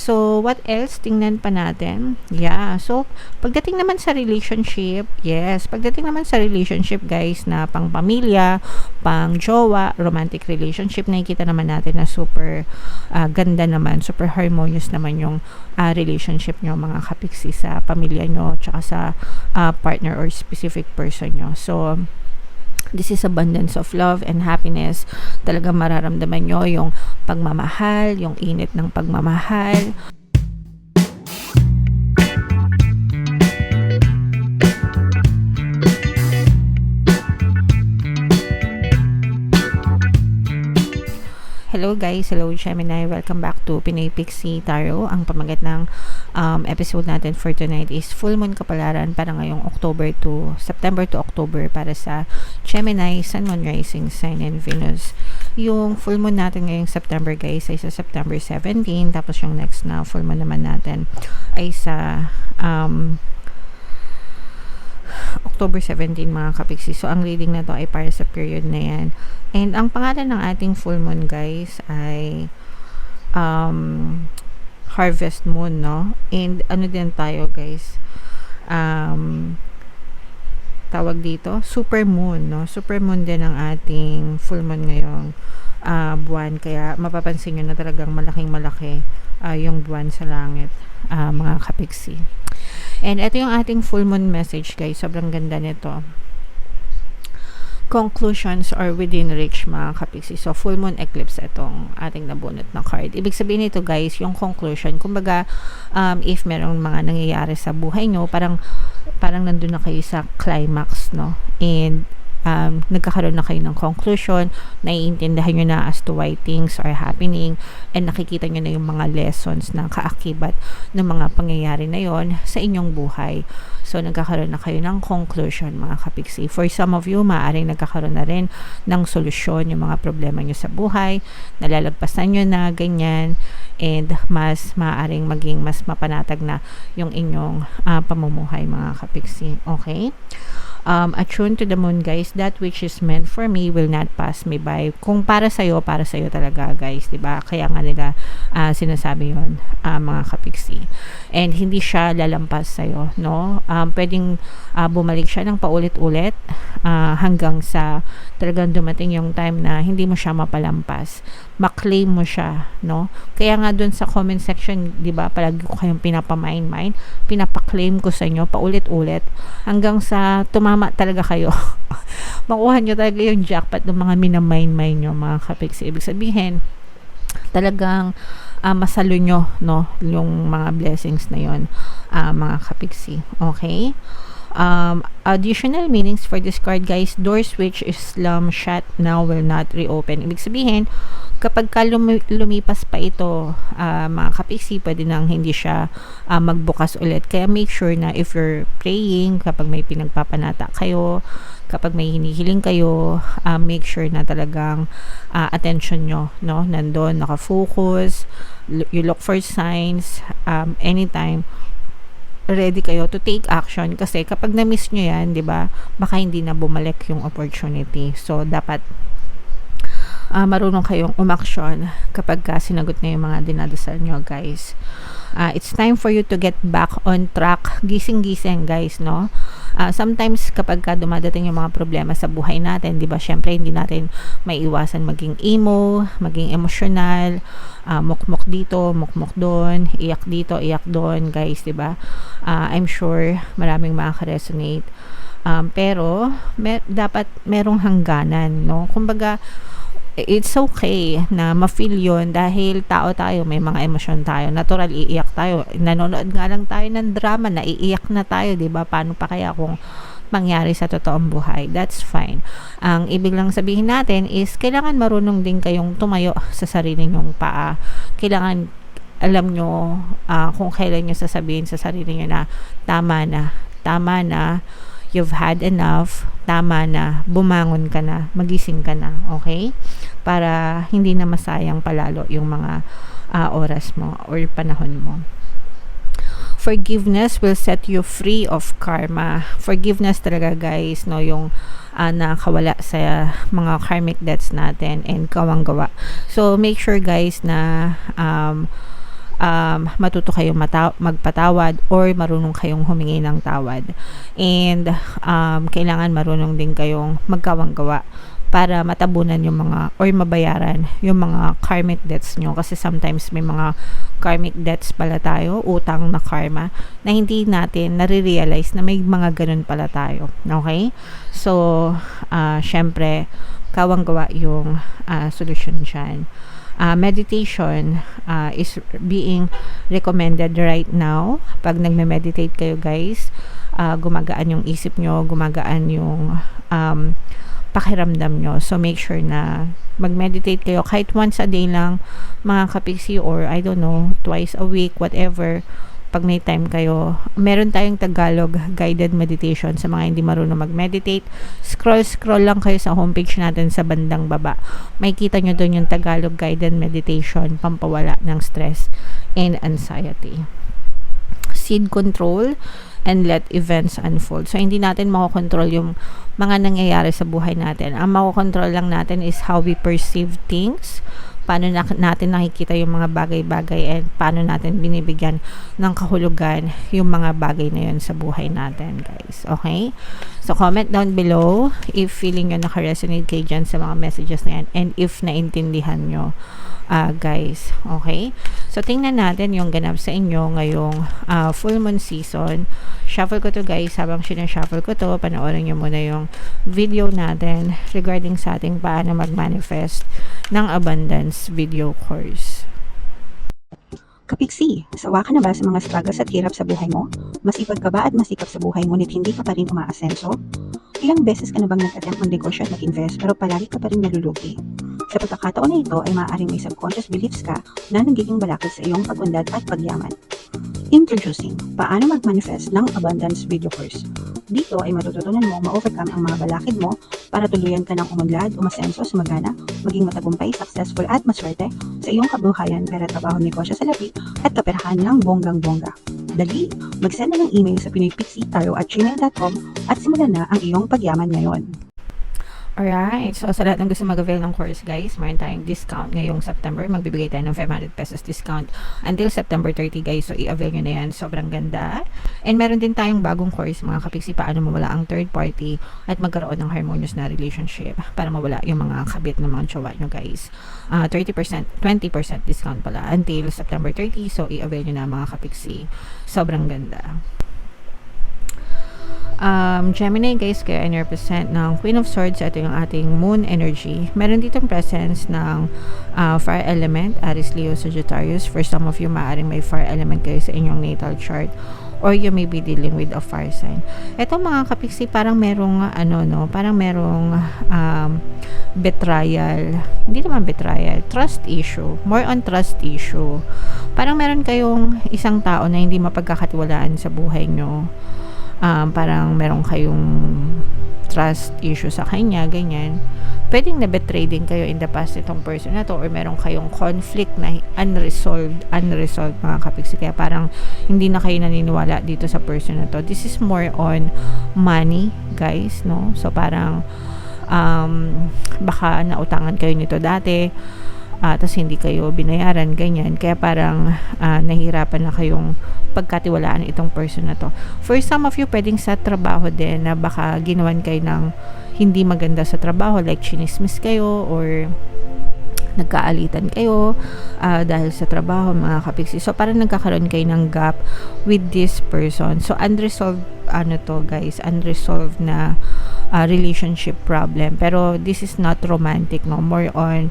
So, what else? Tingnan pa natin. Yeah. So, pagdating naman sa relationship, yes, pagdating naman sa relationship, guys, na pang pamilya, pang jowa, romantic relationship, nakikita naman natin na super ganda naman, super harmonious naman yung relationship nyo, mga kapiksi, sa pamilya nyo, tsaka sa partner or specific person nyo. So, this is abundance of love and happiness. Talagang mararamdaman nyo yung pagmamahal, yung init ng pagmamahal. Hello guys, hello Gemini, welcome back to Pinay Pixie Tarot. Ang pamagat ng episode natin for tonight is Full Moon Kapalaran para ngayong September to October para sa Gemini, Sun, Moon, Rising, Sign, and Venus. Yung full moon natin ngayong September, guys, ay sa September 17, tapos yung next na full moon naman natin ay sa October 17, mga kapiksi. So, ang reading na to ay para sa period na yan. And ang pangalan ng ating full moon, guys, ay Harvest Moon, no? And ano din tayo, guys? Tawag dito, Super Moon, no? Super Moon din ang ating full moon ngayong buwan. Kaya mapapansin nyo na talagang malaking-malaki yung buwan sa langit, mga kapiksi. And ito yung ating full moon message, guys. Sobrang ganda nito. Conclusions are within reach, mga kapiksi. So, full moon eclipse itong ating nabunot na card. Ibig sabihin nito, guys, yung conclusion. Kumbaga, if merong mga nangyayari sa buhay nyo, parang nandun na kayo sa climax, no? And nagkakaroon na kayo ng conclusion, naiintindihan nyo na as to why things are happening, and nakikita nyo na yung mga lessons na kaakibat ng mga pangyayari na yon sa inyong buhay. So, nagkakaroon na kayo ng conclusion, mga kapiksi. For some of you, maaaring nagkakaroon na rin ng solusyon yung mga problema nyo sa buhay, nalalagpasan nyo na, ganyan, and mas maaaring maging mas mapanatag na yung inyong pamumuhay, mga kapiksi. Okay? Attune to the moon, guys. That which is meant for me will not pass me by. Kung para sa'yo talaga, guys, diba? Kaya nga nila sinasabi yun, mga kapiksi. And hindi siya lalampas sa'yo, no? Pwedeng bumalik siya ng paulit-ulit hanggang sa talagang dumating yung time na hindi mo siya mapalampas. Maklaim mo siya, no? Kaya nga dun sa comment section, diba, palagi ko kayong pinapamind, pinapaklaim ko sa inyo paulit-ulit hanggang sa tumama talaga kayo. Makuha nyo talaga yung jackpot ng mga minamind nyo, mga kapiksi. Ibig sabihin, talagang masalo nyo, no, yung mga blessings na yon, mga kapiksi. Okay? Additional meanings for this card, guys. Doors which Islam shut now will not reopen. Ibig sabihin, kapag ka lumipas pa ito, mga kapiksi, pwede nang hindi siya magbukas ulit. Kaya make sure na if you're praying, kapag may pinagpapanata kayo, kapag may hinihiling kayo, make sure na talagang attention nyo, no, nandun, nakafocus, you look for signs, anytime ready kayo to take action, kasi kapag na-miss nyo yan, di ba, baka hindi na bumalik yung opportunity. So, dapat marunong kayong umaksyon kapag sinagot na yung mga dinadasal nyo, guys. It's time for you to get back on track. Gising-gising, guys, no? Sometimes kapag dumadating yung mga problema sa buhay natin, di ba, syempre hindi natin maiiwasan maging emo, maging emosyonal, mukmok dito, mukmok doon, iyak dito, iyak doon, guys, di ba? I'm sure maraming makaka-resonate. Pero dapat merong hangganan, no? Kumbaga, it's okay na ma-feel yun dahil tao tayo, may mga emosyon tayo, natural, iiyak tayo. Nanonood nga lang tayo ng drama, naiiyak na tayo, diba? Paano pa kaya kung mangyari sa totoong buhay? That's fine. Ang ibig lang sabihin natin is kailangan marunong din kayong tumayo sa sarili nyong paa. Kailangan alam nyo kung kailan nyo sasabihin sa sarili nyo na tama na, you've had enough, tama na, bumangon ka na, magising ka na, okay? Para hindi na masayang palalo yung mga oras mo or panahon mo. Forgiveness will set you free of karma. Forgiveness talaga, guys, no, yung nakawala sa mga karmic debts natin and kawang gawa. So, make sure, guys, na matuto kayong magpatawad or marunong kayong humingi ng tawad. And kailangan marunong din kayong magkawang-gawa para matabunan yung mga or mabayaran yung mga karmic debts nyo, kasi sometimes may mga karmic debts pala tayo, utang na karma, na hindi natin nare-realize na may mga ganun pala tayo. Okay? So syempre kawang-gawa yung solution dyan. Meditation is being recommended right now. Pag nagme-meditate kayo guys, gumagaan yung isip nyo, gumagaan yung pakiramdam nyo. So make sure na mag-meditate kayo kahit once a day lang mga kapiksi, or I don't know, twice a week, whatever. Pag may time kayo, meron tayong Tagalog guided meditation sa mga hindi marunong mag-meditate. Scroll lang kayo sa homepage natin sa bandang baba. May kita nyo doon yung Tagalog guided meditation, pampawala ng stress and anxiety. Seed control and let events unfold. So, hindi natin makokontrol yung mga nangyayari sa buhay natin. Ang makokontrol lang natin is how we perceive things, paano natin nakikita yung mga bagay-bagay, and paano natin binibigyan ng kahulugan yung mga bagay na yun sa buhay natin, guys. Okay? So, comment down below if feeling nyo naka-resonate kayo dyan sa mga messages na yan, and if naintindihan nyo, guys. Okay? So, tingnan natin yung ganap sa inyo ngayong full moon season. Shuffle ko to guys. Habang sinashuffle ko to, panoorin nyo muna yung video natin regarding sa ating paano mag-manifest ng abundance video course. Kapiksi, sawa ka na ba sa mga struggles at hirap sa buhay mo? Masipag ka ba at masikap sa buhay ngunit hindi ka pa rin umaasenso? Ilang beses ka na bang nag-attempt mag-negosyo at mag-invest pero palagi ka pa rin nalulugi? Sa pagkakataon na ito ay maaaring may subconscious beliefs ka na nagiging balakid sa iyong pag-unlad at pagyaman. Introducing, paano mag-manifest ng abundance video course. Dito ay matututunan mo ma-overcome ang mga balakid mo para tuluyan ka ng umunlad, umasenso, sumagana, maging matagumpay, successful at maswerte sa iyong kabuhayan, pera, trabaho, negosyo sa labi at kaperahan ng bonggang-bongga. Dali, mag-send na ng email sa pinoypixie@gmail.com at simulan na ang iyong pagyaman ngayon. Alright, so sa lahat ng gusto mag-avail ng course guys, mayroon tayong discount ngayong September. Magbibigay tayo ng 500 pesos discount until September 30 guys, so i-avail nyo na yan, sobrang ganda. And meron din tayong bagong course mga kapiksi, paano mawala ang third party at magkaroon ng harmonious na relationship para mawala yung mga kabit ng mga jowa nyo guys. 30%, 20% discount pala until September 30, so i-avail nyo na mga kapiksi, sobrang ganda. Gemini guys, kaya I represent ng Queen of Swords. Ito yung ating moon energy. Meron ditong presence ng fire element, Aries, Leo, Sagittarius. For some of you, maaaring may fire element kayo sa inyong natal chart, or you may be dealing with a fire sign. Ito mga kapiksi, parang merong parang merong betrayal. Hindi naman betrayal, trust issue. More on trust issue. Parang meron kayong isang tao na hindi mapagkakatiwalaan sa buhay nyo. Parang meron kayong trust issue sa kanya, ganyan. Pwedeng na-betray din kayo in the past itong person na to, or meron kayong conflict na unresolved mga kapiksi, kaya parang hindi na kayo naniniwala dito sa person na to. This is more on money guys, no? So parang baka nautangan kayo nito dati, tapos hindi kayo binayaran, ganyan. Kaya parang nahihirapan na kayong pagkatiwalaan itong person na to. For some of you, pwedeng sa trabaho din na baka ginawan kayo ng hindi maganda sa trabaho, like chinismis kayo or nagkaalitan kayo dahil sa trabaho mga kapiksi. So parang nagkakaroon kayo ng gap with this person. So unresolved guys, unresolved na relationship problem. Pero this is not romantic, no? More on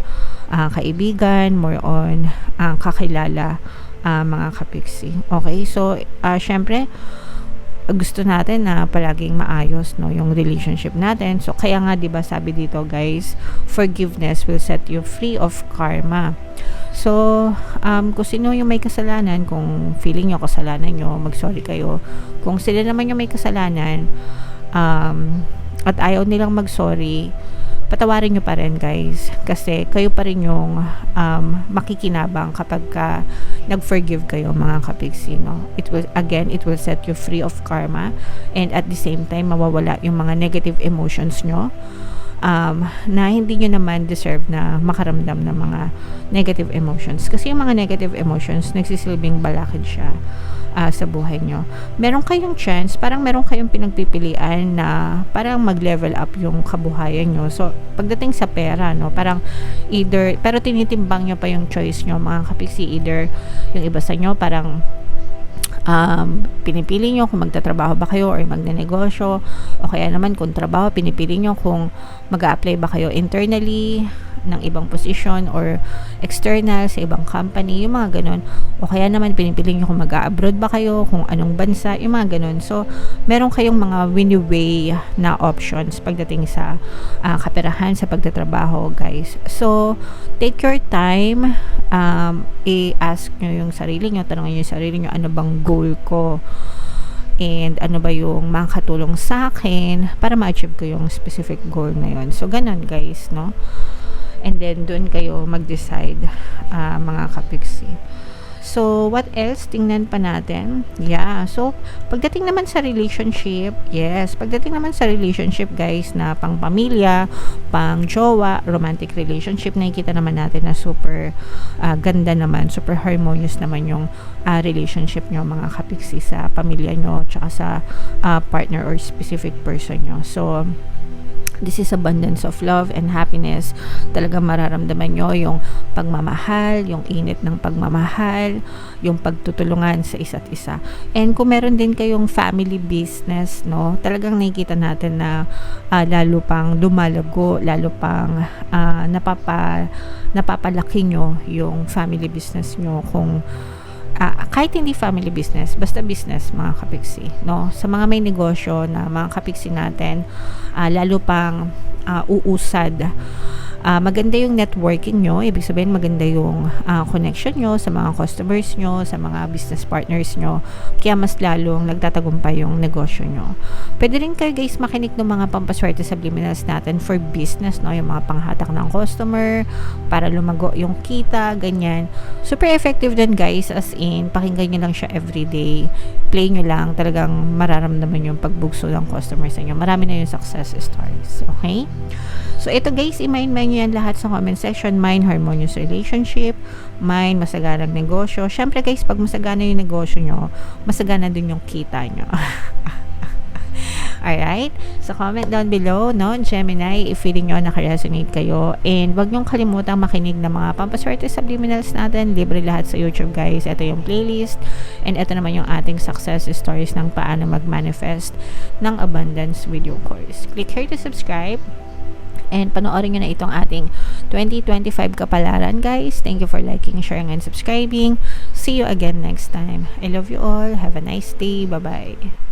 kaibigan, more on kakilala mga kapiksi. Okay, so syempre gusto natin na palaging maayos, no, yung relationship natin. So kaya nga 'di ba sabi dito guys, forgiveness will set you free of karma. So kung sino yung may kasalanan, kung feeling nyo kasalanan nyo, mag-sorry kayo. Kung sila naman yung may kasalanan at ayaw nilang mag-sorry, patawarin nyo pa rin guys, kasi kayo pa rin yung makikinabang kapag nag-forgive kayo mga kapiksi, no? It will set you free of karma, and at the same time mawawala yung mga negative emotions nyo na hindi nyo naman deserve na makaramdam ng mga negative emotions. Kasi yung mga negative emotions, nagsisilbing balakid siya sa buhay nyo. Meron kayong chance, parang meron kayong pinagpipilian na parang mag-level up yung kabuhayan nyo. So, pagdating sa pera, no, parang either, pero tinitimbang nyo pa yung choice nyo, mga kapiksi, either yung iba sa nyo, parang pinipili nyo kung magtatrabaho ba kayo or magnenegosyo, o kaya naman kung trabaho, pinipili nyo kung mag-a-apply ba kayo internally ng ibang position or external sa ibang company, yung mga ganun. O kaya naman pinipili nyo kung mag-a-abroad ba kayo, kung anong bansa, yung mga ganun. So, meron kayong mga win-away na options pagdating sa kaperahan sa pagtatrabaho, guys. So, take your time, i-ask nyo yung sarili nyo, tanongin nyo yung sarili nyo, ano bang goal ko? And ano ba yung makakatulong sa akin para ma-achieve ko yung specific goal na yun. So, ganun, guys, no? And then, doon kayo mag-decide, mga kapiksi. So, what else? Tingnan pa natin. Yeah. So, pagdating naman sa relationship, guys, na pang pamilya, pang jowa, romantic relationship, nakikita naman natin na super ganda naman, super harmonious naman yung relationship nyo, mga kapiksi, sa pamilya nyo, tsaka sa partner or specific person nyo. So, this is abundance of love and happiness. Talagang mararamdaman nyo yung pagmamahal, yung init ng pagmamahal, yung pagtutulungan sa isa't isa. And kung meron din kayong family business, no, talagang nakikita natin na lalo pang lumalago, lalo pang napapalaki nyo yung family business nyo. Kung kahit hindi family business, basta business, mga kapiksi, no? Sa mga may negosyo na mga kapiksi natin, lalo pang uusad. Maganda yung networking nyo, ibig sabihin maganda yung connection nyo sa mga customers nyo, sa mga business partners nyo, kaya mas lalong nagtatagumpay yung negosyo nyo. Pwede rin kayo, guys, makinig ng mga pampaswerte subliminals natin for business, no? Yung mga panghatak ng customer para lumago yung kita, ganyan. Super effective din, guys, as in pakinggan nyo lang siya everyday, play nyo lang, talagang mararamdaman yung pagbugso ng customers nyo. Marami na yung success stories, okay? So, ito, guys, i-mind nyo yan lahat sa comment section. Mind harmonious relationship, mind masaganang negosyo. Syempre, guys, pag masagana yung negosyo nyo, masagana din yung kita nyo. Alright? So, comment down below, no? Gemini, if feeling nyo nakaresonate kayo. And wag nyong kalimutang makinig ng mga pampaswerte subliminals natin. Libre lahat sa YouTube, guys. Ito yung playlist. And ito naman yung ating success stories ng paano mag-manifest ng abundance video course. Click here to subscribe. And panoorin nyo na itong ating 2025 kapalaran, guys. Thank you for liking, sharing, and subscribing. See you again next time. I love you all. Have a nice day. Bye-bye.